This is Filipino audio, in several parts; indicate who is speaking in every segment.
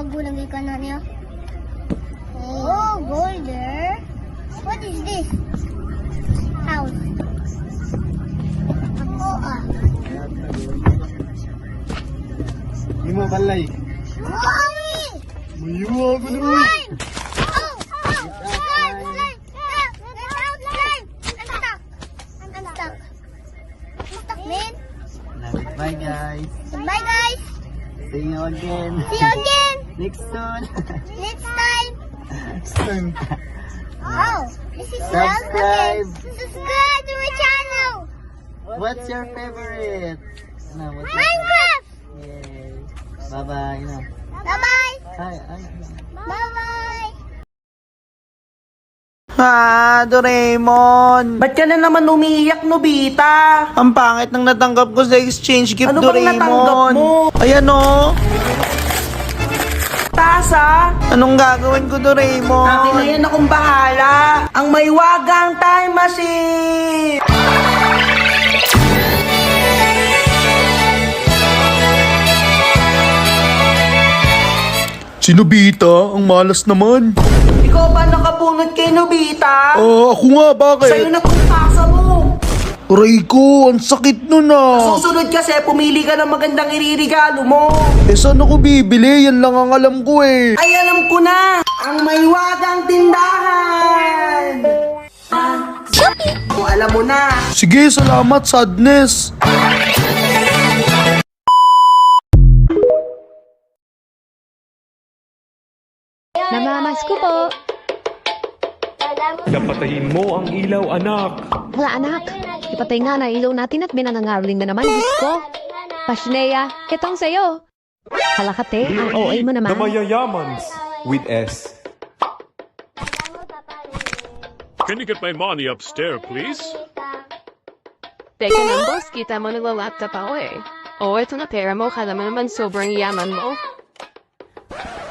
Speaker 1: bago lagi ka na niya. Oh, boulder. What is this? House.
Speaker 2: Di mo balay.
Speaker 1: Mami!
Speaker 2: Mayuwa ko na.
Speaker 1: Slime! Oh! Slime! Slime! Slime! I'm stuck. I'm stuck. I'm stuck, man.
Speaker 2: Bye guys.
Speaker 1: Goodbye, guys.
Speaker 2: See you again.
Speaker 1: See you again.
Speaker 2: Next soon.
Speaker 1: Next time.
Speaker 2: Soon.
Speaker 1: Oh, this is
Speaker 2: Subscribe.
Speaker 1: Subscribe to my channel.
Speaker 2: What's your favorite?
Speaker 1: Minecraft.
Speaker 2: Yay. Bye-bye.
Speaker 1: Bye-bye.
Speaker 2: Hi.
Speaker 1: Bye-bye.
Speaker 3: Ha, Doraemon. Ba't ka na naman umiiyak, Nobita? Ang pangit ng natanggap ko sa exchange gift,
Speaker 4: Ano bang
Speaker 3: Doraemon.
Speaker 4: natanggap mo?
Speaker 3: Ayan o.
Speaker 4: Tasa,
Speaker 3: Anong gagawin ko, Doraemon?
Speaker 4: akin na yan akong bahala. Ang may wagang time machine.
Speaker 5: Si Nobita, ang malas naman.
Speaker 4: Ikaw ba nakabunot kay Nobita?
Speaker 5: Ako nga,
Speaker 4: Sa'yo
Speaker 5: bakit?
Speaker 4: na kung tasa mo.
Speaker 5: Aray ko, ang sakit nun ah.
Speaker 4: Susunod kasi, pumili ka ng magandang iririgalo mo.
Speaker 5: Eh saan ako bibili? Yan lang ang alam ko eh.
Speaker 4: Ay, alam ko na. Ang may wagang tindahan. Kung alam mo na.
Speaker 5: Sige, salamat, Sadness.
Speaker 6: Namamas ko po.
Speaker 7: Napatayin mo ang ilaw, anak.
Speaker 6: Wala anak. Ipatay nga na ilaw natin at binangangaroling na naman. Diyos ko. Pashnea, itong sayo. Halakate, ang OA mo naman.
Speaker 7: The Mayayamans with S.
Speaker 8: Can you get my money upstairs, please?
Speaker 9: Teka lang, boss. Kita mo nagla-laptop ako eh. Oh, ito na pera mo. Kala mo naman sobrang yaman mo.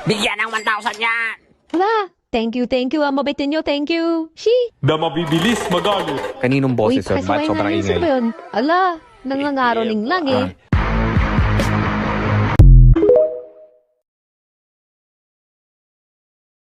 Speaker 4: Bigyan ng 1,000 yan.
Speaker 6: Wala. Thank you. Ang mabitin nyo. Thank you. She.
Speaker 7: Na mabibilis magalit.
Speaker 10: Kaninong
Speaker 6: Uy,
Speaker 10: boses yun? Ba't
Speaker 6: pakisuway
Speaker 10: sobrang
Speaker 6: nga yun
Speaker 10: ingay?
Speaker 6: yun. Ala, nangangaroling lang eh.